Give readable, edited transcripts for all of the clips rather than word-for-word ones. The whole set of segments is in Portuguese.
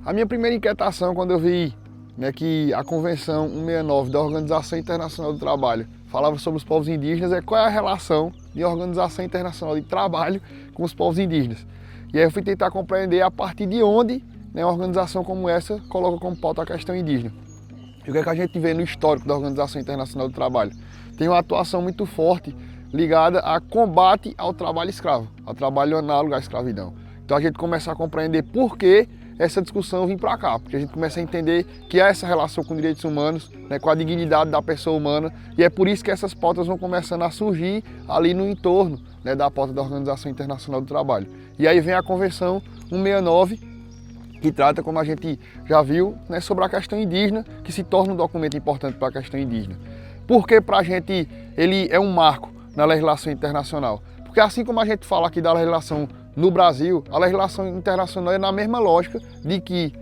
A minha primeira inquietação quando eu vi, né, que a Convenção 169 da Organização Internacional do Trabalho falava sobre os povos indígenas é qual é a relação de Organização Internacional de Trabalho com os povos indígenas. E aí eu fui tentar compreender a partir de onde, né, uma organização como essa coloca como pauta a questão indígena. E o que é que a gente vê no histórico da Organização Internacional do Trabalho? Tem uma atuação muito forte ligada a combate ao trabalho escravo, ao trabalho análogo à escravidão. Então a gente começa a compreender por que essa discussão vir para cá, porque a gente começa a entender que há essa relação com direitos humanos, né, com a dignidade da pessoa humana, e é por isso que essas pautas vão começando a surgir ali no entorno, né, da pauta da Organização Internacional do Trabalho. E aí vem a Convenção 169, que trata, como a gente já viu, né, sobre a questão indígena, que se torna um documento importante para a questão indígena. Porque para a gente ele é um marco na legislação internacional? Porque assim como a gente fala aqui da legislação no Brasil, a legislação internacional é na mesma lógica de que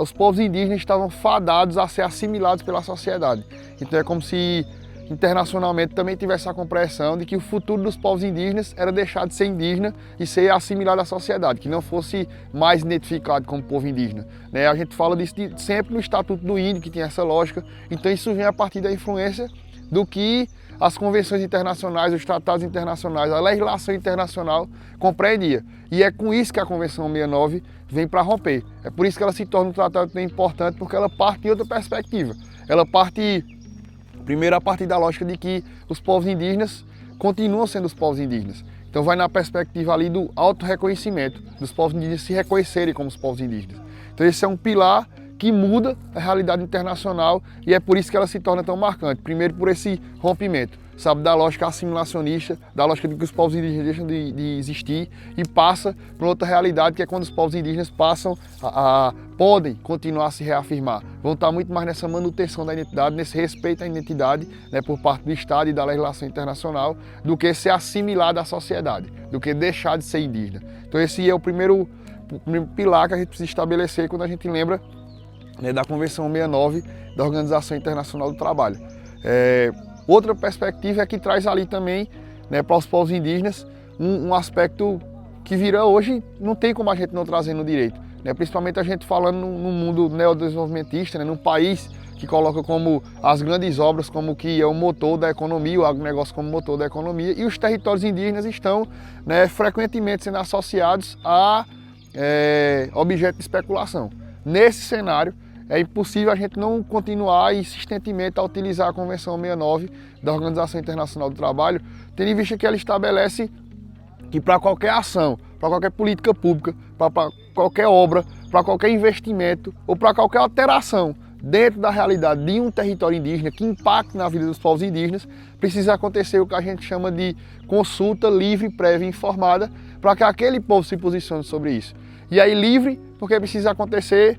os povos indígenas estavam fadados a ser assimilados pela sociedade. Então é como se internacionalmente também tivesse a compreensão de que o futuro dos povos indígenas era deixar de ser indígena e ser assimilado à sociedade, que não fosse mais identificado como povo indígena. Né? A gente fala disso sempre no Estatuto do Índio, que tem essa lógica. Então isso vem a partir da influência do que as convenções internacionais, os tratados internacionais, a legislação internacional compreendia. E é com isso que a Convenção 69 vem para romper. É por isso que ela se torna um tratado tão importante, porque ela parte de outra perspectiva. Ela parte, primeiro, a partir da lógica de que os povos indígenas continuam sendo os povos indígenas. Então vai na perspectiva ali do auto-reconhecimento, dos povos indígenas se reconhecerem como os povos indígenas. Então esse é um pilar que muda a realidade internacional e é por isso que ela se torna tão marcante. Primeiro por esse rompimento, sabe, da lógica assimilacionista, da lógica de que os povos indígenas deixam de existir e passa para outra realidade, que é quando os povos indígenas passam podem continuar a se reafirmar. Vão estar muito mais nessa manutenção da identidade, nesse respeito à identidade, né, por parte do Estado e da legislação internacional, do que ser assimilado à sociedade, do que deixar de ser indígena. Então esse é o primeiro pilar que a gente precisa estabelecer quando a gente lembra, né, da Convenção 69 da Organização Internacional do Trabalho. Outra perspectiva é que traz ali também, né, para os povos indígenas um aspecto que vira hoje, não tem como a gente não trazer no direito, né, principalmente a gente falando num mundo neodesenvolvimentista, né, num país que coloca como as grandes obras como que é o motor da economia, o agronegócio como motor da economia, e os territórios indígenas estão, né, frequentemente sendo associados a objeto de especulação. Nesse cenário, é impossível a gente não continuar insistentemente a utilizar a Convenção 69 da Organização Internacional do Trabalho, tendo em vista que ela estabelece que para qualquer ação, para qualquer política pública, para qualquer obra, para qualquer investimento ou para qualquer alteração dentro da realidade de um território indígena que impacte na vida dos povos indígenas, precisa acontecer o que a gente chama de consulta livre, prévia e informada, para que aquele povo se posicione sobre isso. E aí livre, porque precisa acontecer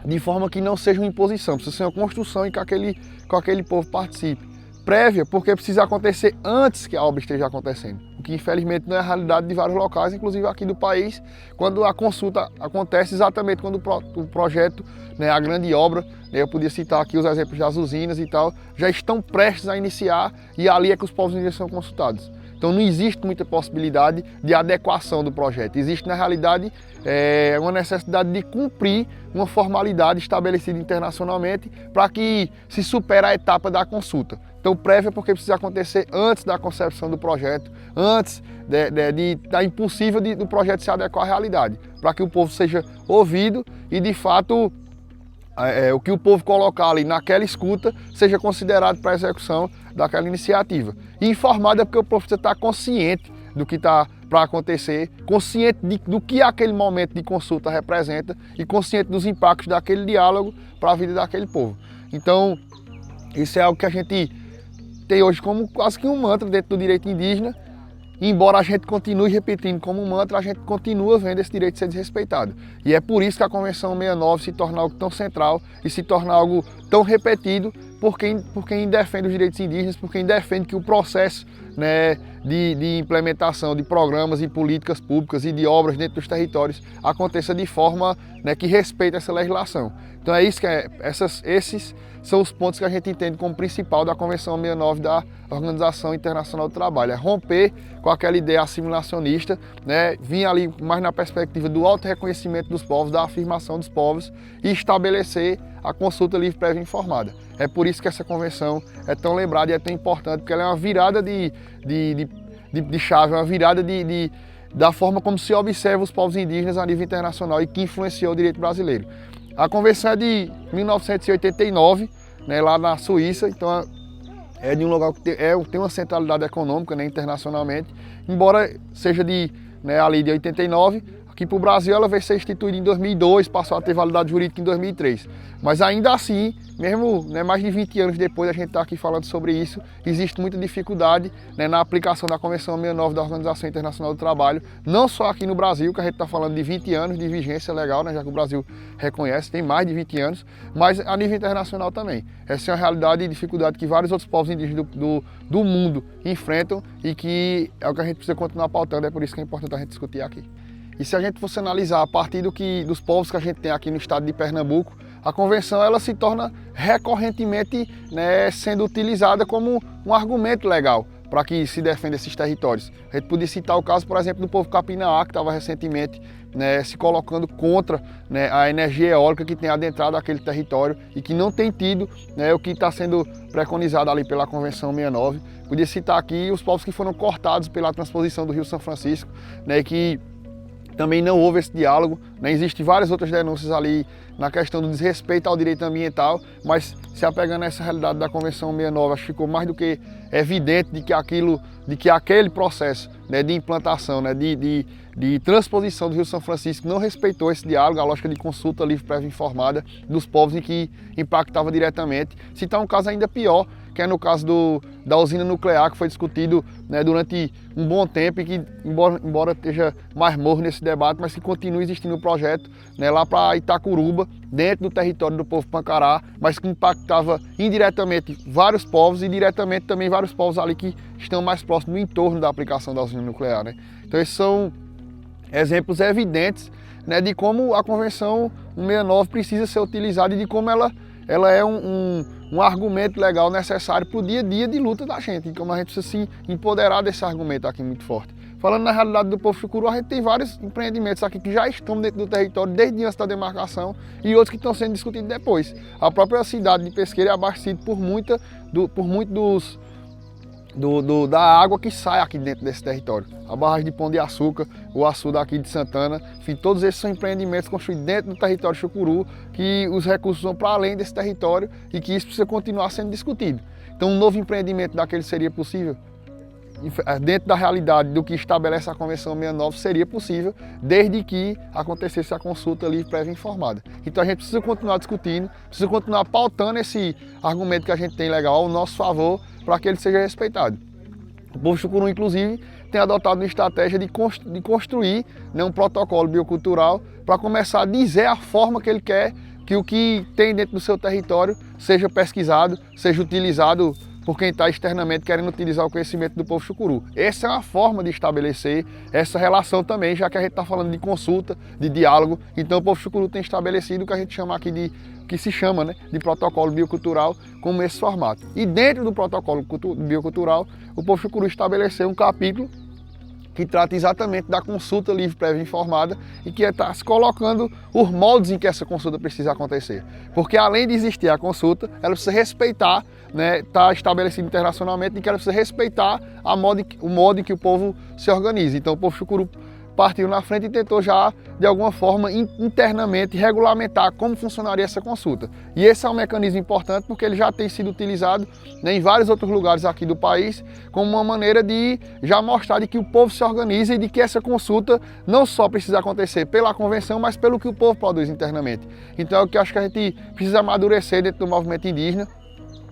de forma que não seja uma imposição, precisa ser uma construção em que aquele povo participe. Prévia, porque precisa acontecer antes que a obra esteja acontecendo, o que infelizmente não é a realidade de vários locais, inclusive aqui do país, quando a consulta acontece exatamente quando o projeto, né, a grande obra, né, eu podia citar aqui os exemplos das usinas e tal, já estão prestes a iniciar e ali é que os povos indígenas são consultados. Então não existe muita possibilidade de adequação do projeto. Existe, na realidade, uma necessidade de cumprir uma formalidade estabelecida internacionalmente para que se supere a etapa da consulta. Então prévia porque precisa acontecer antes da concepção do projeto, antes da impossível do projeto se adequar à realidade, para que o povo seja ouvido e, de fato, o que o povo colocar ali naquela escuta seja considerado para a execução daquela iniciativa. E informado é porque o povo precisa estar consciente do que está para acontecer, consciente do que aquele momento de consulta representa e consciente dos impactos daquele diálogo para a vida daquele povo. Então, isso é algo que a gente tem hoje como quase que um mantra dentro do direito indígena. E embora a gente continue repetindo como um mantra, a gente continua vendo esse direito ser desrespeitado. E é por isso que a Convenção 69 se torna algo tão central e se torna algo tão repetido por quem defende os direitos indígenas, por quem defende que o processo, né, de implementação de programas e políticas públicas e de obras dentro dos territórios aconteça de forma, né, que respeite essa legislação. Então é isso esses são os pontos que a gente entende como principal da Convenção 69 da Organização Internacional do Trabalho. É romper com aquela ideia assimilacionista, né, vir ali mais na perspectiva do auto-reconhecimento dos povos, da afirmação dos povos e estabelecer a consulta livre, prévia e informada. É por isso que essa convenção é tão lembrada e é tão importante, porque ela é uma virada de chave, uma virada da forma como se observa os povos indígenas a nível internacional e que influenciou o direito brasileiro. A convenção é de 1989, né, lá na Suíça, então é de um lugar que tem uma centralidade econômica, né, internacionalmente, embora seja ali de 89, aqui para o Brasil ela veio ser instituída em 2002, passou a ter validade jurídica em 2003. Mas ainda assim, mesmo, né, mais de 20 anos depois a gente está aqui falando sobre isso, existe muita dificuldade, né, na aplicação da Convenção 69 da Organização Internacional do Trabalho, não só aqui no Brasil, que a gente está falando de 20 anos de vigência legal, né, já que o Brasil reconhece, tem mais de 20 anos, mas a nível internacional também. Essa é uma realidade e dificuldade que vários outros povos indígenas do mundo enfrentam e que é o que a gente precisa continuar pautando, é por isso que é importante a gente discutir aqui. E se a gente fosse analisar a partir dos povos que a gente tem aqui no estado de Pernambuco, a convenção ela se torna recorrentemente, né, sendo utilizada como um argumento legal para que se defenda esses territórios. A gente podia citar o caso, por exemplo, do povo Capinã, que estava recentemente, né, se colocando contra, né, a energia eólica que tem adentrado aquele território e que não tem tido, né, o que está sendo preconizado ali pela Convenção 69. Podia citar aqui os povos que foram cortados pela transposição do Rio São Francisco, né, que também não houve esse diálogo, né? Existem várias outras denúncias ali na questão do desrespeito ao direito ambiental, mas se apegando a essa realidade da Convenção 69, acho que ficou mais do que evidente de que aquele processo, né, de implantação, né, de transposição do Rio São Francisco não respeitou esse diálogo, a lógica de consulta livre, prévia e informada dos povos em que impactava diretamente. Citar um caso ainda pior, que é no caso da usina nuclear, que foi discutido, né, durante um bom tempo e que, embora esteja mais morno nesse debate, mas que continua existindo um projeto, né, lá para Itacuruba, dentro do território do povo Pancará, mas que impactava indiretamente vários povos e diretamente também vários povos ali que estão mais próximos do entorno da aplicação da usina nuclear, né? Então esses são exemplos evidentes, né, de como a Convenção 169 precisa ser utilizada e de como ela é um argumento legal necessário para o dia a dia de luta da gente, e como a gente precisa se empoderar desse argumento aqui muito forte. Falando na realidade do povo chucuru, a gente tem vários empreendimentos aqui que já estão dentro do território desde antes da demarcação e outros que estão sendo discutidos depois. A própria cidade de Pesqueira é abastecida por muito da água que sai aqui dentro desse território. A barragem de Pão de Açúcar, o açude aqui de Santana, enfim, todos esses são empreendimentos construídos dentro do território chucuru, que os recursos vão para além desse território e que isso precisa continuar sendo discutido. Então um novo empreendimento daquele seria possível? Dentro da realidade do que estabelece a Convenção 69 seria possível, desde que acontecesse a consulta livre, prévia e informada. Então a gente precisa continuar discutindo, precisa continuar pautando esse argumento que a gente tem legal ao nosso favor, para que ele seja respeitado. O povo chucuru, inclusive, tem adotado uma estratégia de construir, né, um protocolo biocultural para começar a dizer a forma que ele quer que o que tem dentro do seu território seja pesquisado, seja utilizado por quem está externamente querendo utilizar o conhecimento do povo chucuru. Essa é uma forma de estabelecer essa relação também, já que a gente está falando de consulta, de diálogo. Então o povo chucuru tem estabelecido o que a gente chama aqui né, de protocolo biocultural, como esse formato. E dentro do protocolo biocultural, o povo chucuru estabeleceu um capítulo que trata exatamente da consulta livre, prévia e informada e que está se colocando os moldes em que essa consulta precisa acontecer. Porque além de existir a consulta, ela precisa respeitar, né, está estabelecido internacionalmente, e que ela precisa respeitar o modo em que o povo se organiza. Então o povo chucuru partiu na frente e tentou já, de alguma forma, internamente regulamentar como funcionaria essa consulta. E esse é um mecanismo importante porque ele já tem sido utilizado, né, em vários outros lugares aqui do país como uma maneira de já mostrar de que o povo se organiza e de que essa consulta não só precisa acontecer pela convenção, mas pelo que o povo produz internamente. Então é o que eu acho que a gente precisa amadurecer dentro do movimento indígena,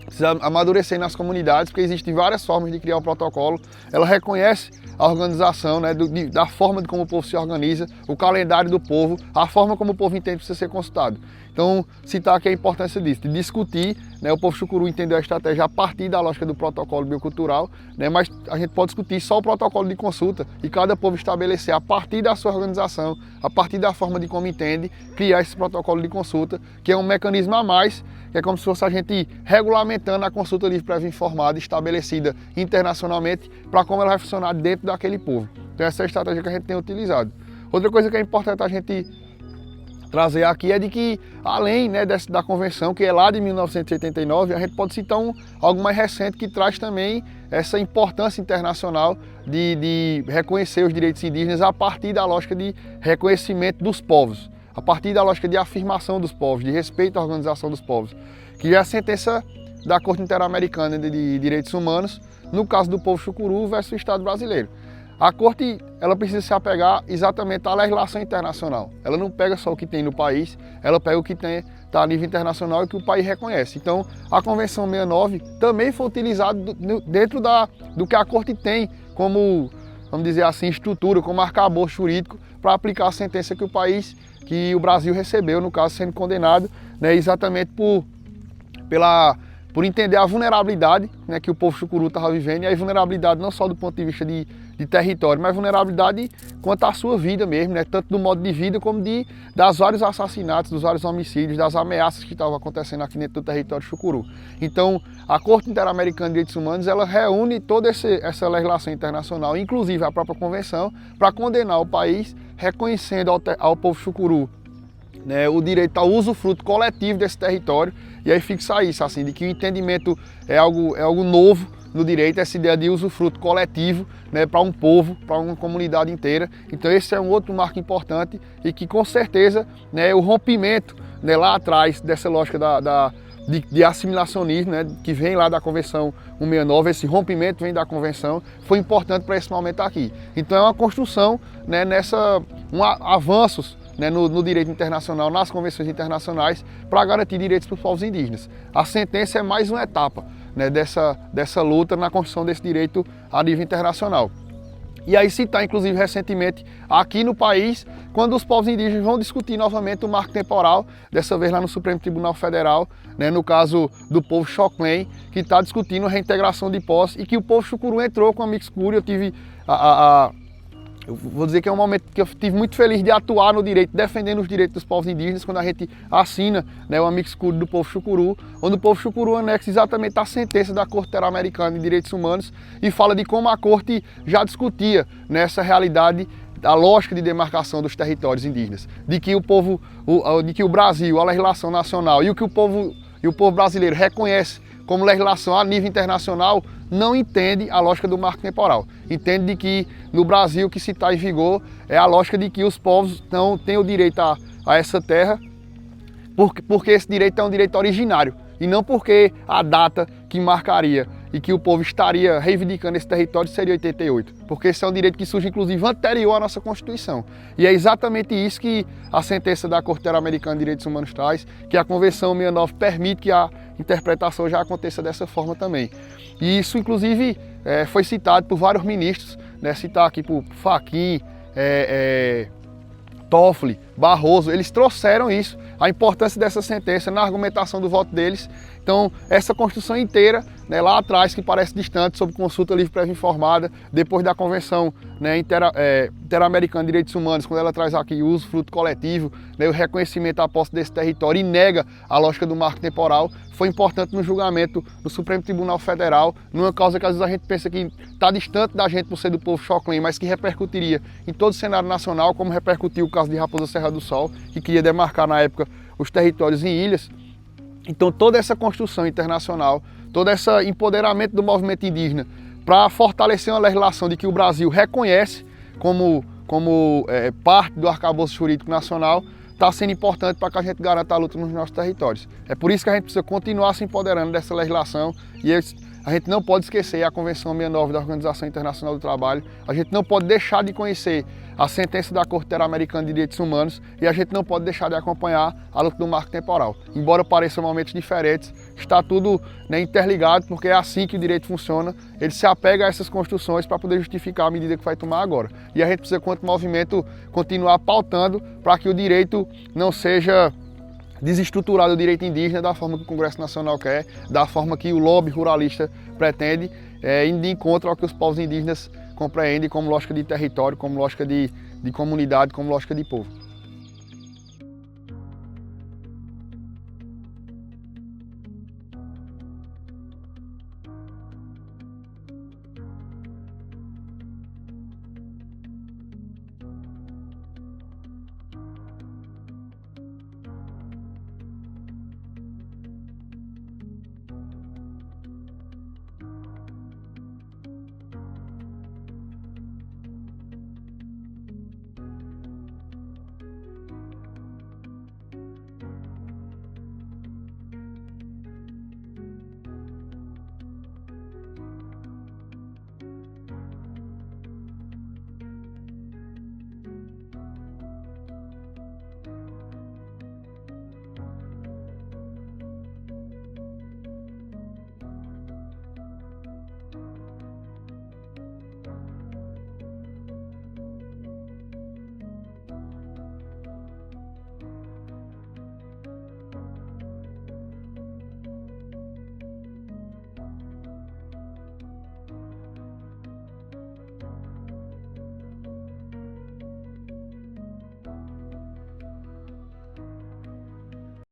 precisa amadurecer nas comunidades, porque existem várias formas de criar um protocolo. Ela reconhece a organização, né, da forma de como o povo se organiza, o calendário do povo, a forma como o povo entende que precisa ser consultado. Então, citar aqui a importância disso, de discutir, né, o povo chucuru entendeu a estratégia a partir da lógica do protocolo biocultural, né, mas a gente pode discutir só o protocolo de consulta e cada povo estabelecer a partir da sua organização, a partir da forma de como entende, criar esse protocolo de consulta, que é um mecanismo a mais, que é como se fosse a gente regulamentando a consulta livre prévia informada estabelecida internacionalmente para como ela vai funcionar dentro daquele povo. Então essa é a estratégia que a gente tem utilizado. Outra coisa que é importante a gente trazer aqui é de que, além, né, da convenção, que é lá de 1989, a gente pode citar algo mais recente que traz também essa importância internacional de reconhecer os direitos indígenas a partir da lógica de reconhecimento dos povos, a partir da lógica de afirmação dos povos, de respeito à organização dos povos, que é a sentença da Corte Interamericana de Direitos Humanos, no caso do povo chucuru versus o Estado brasileiro. A Corte, ela precisa se apegar exatamente à legislação internacional. Ela não pega só o que tem no país, ela pega o que está a nível internacional e que o país reconhece. Então, a Convenção 69 também foi utilizada dentro do que a Corte tem como, vamos dizer assim, estrutura, como arcabouço jurídico para aplicar a sentença que o Brasil recebeu, no caso, sendo condenado, né, exatamente por entender a vulnerabilidade, né, que o povo chucuru estava vivendo, e a vulnerabilidade não só do ponto de vista de território, mas vulnerabilidade quanto à sua vida mesmo, né, tanto do modo de vida como das vários assassinatos, dos vários homicídios, das ameaças que estavam acontecendo aqui dentro do território chucuru. Então, a Corte Interamericana de Direitos Humanos, ela reúne toda essa legislação internacional, inclusive a própria convenção, para condenar o país, reconhecendo ao povo chucuru, né, o direito ao usufruto coletivo desse território, e aí fixa isso, assim, de que o entendimento é algo novo no direito, essa ideia de usufruto coletivo, né, para um povo, para uma comunidade inteira. Então esse é um outro marco importante e que com certeza, né, o rompimento, né, lá atrás dessa lógica de assimilacionismo, né, que vem lá da Convenção 169, esse rompimento vem da Convenção, foi importante para esse momento aqui. Então é uma construção, né, avanços, né, no direito internacional, nas convenções internacionais, para garantir direitos para os povos indígenas. A sentença é mais uma etapa, né, dessa luta na construção desse direito a nível internacional. E aí citar, inclusive, recentemente, aqui no país, quando os povos indígenas vão discutir novamente o marco temporal, dessa vez lá no Supremo Tribunal Federal, né, no caso do povo Xoclen, que está discutindo a reintegração de posse, e que o povo chucuru entrou com a mixcura. Eu tive eu vou dizer que é um momento que eu estive muito feliz de atuar no direito, defendendo os direitos dos povos indígenas, quando a gente assina, né, o amicus-curiae do povo chucuru, onde o povo chucuru anexa exatamente a sentença da Corte Interamericana de Direitos Humanos e fala de como a Corte já discutia nessa realidade a lógica de demarcação dos territórios indígenas, de que o Brasil, a legislação nacional e o povo brasileiro reconhece como legislação a nível internacional, não entende a lógica do marco temporal. Entende de que no Brasil o que se está em vigor é a lógica de que os povos não têm o direito a essa terra, porque esse direito é um direito originário, e não porque a data que marcaria e que o povo estaria reivindicando esse território seria 88, porque esse é um direito que surge inclusive anterior à nossa Constituição. E é exatamente isso que a sentença da Corte Interamericana de Direitos Humanos traz, que a Convenção 69 permite que a interpretação já aconteça dessa forma também. E isso inclusive foi citado por vários ministros, né, citar aqui por Fachin, Toffoli, Barroso, eles trouxeram isso, a importância dessa sentença na argumentação do voto deles. Então, essa construção inteira, né, lá atrás, que parece distante, sobre consulta livre prévia informada, depois da Convenção, né, Interamericana de Direitos Humanos, quando ela traz aqui o usufruto coletivo, né, o reconhecimento à posse desse território e nega a lógica do marco temporal, foi importante no julgamento do Supremo Tribunal Federal, numa causa que às vezes a gente pensa que está distante da gente por ser do povo Xoclen, mas que repercutiria em todo o cenário nacional, como repercutiu o caso de Raposa Serra do Sol, que queria demarcar na época os territórios em ilhas. Então toda essa construção internacional, todo esse empoderamento do movimento indígena para fortalecer uma legislação de que o Brasil reconhece como parte do arcabouço jurídico nacional, está sendo importante para que a gente garanta a luta nos nossos territórios. É por isso que a gente precisa continuar se empoderando dessa legislação, e a gente não pode esquecer a Convenção 69 da Organização Internacional do Trabalho, a gente não pode deixar de conhecer a sentença da Corte Interamericana de Direitos Humanos, e a gente não pode deixar de acompanhar a luta do marco temporal. Embora pareçam momentos diferentes, está tudo, né, interligado, porque é assim que o direito funciona. Ele se apega a essas construções para poder justificar a medida que vai tomar agora. E a gente precisa, quanto movimento, continuar pautando para que o direito não seja desestruturado, o direito indígena da forma que o Congresso Nacional quer, da forma que o lobby ruralista pretende, indo de encontro ao que os povos indígenas compreendem como lógica de território, como lógica de comunidade, como lógica de povo.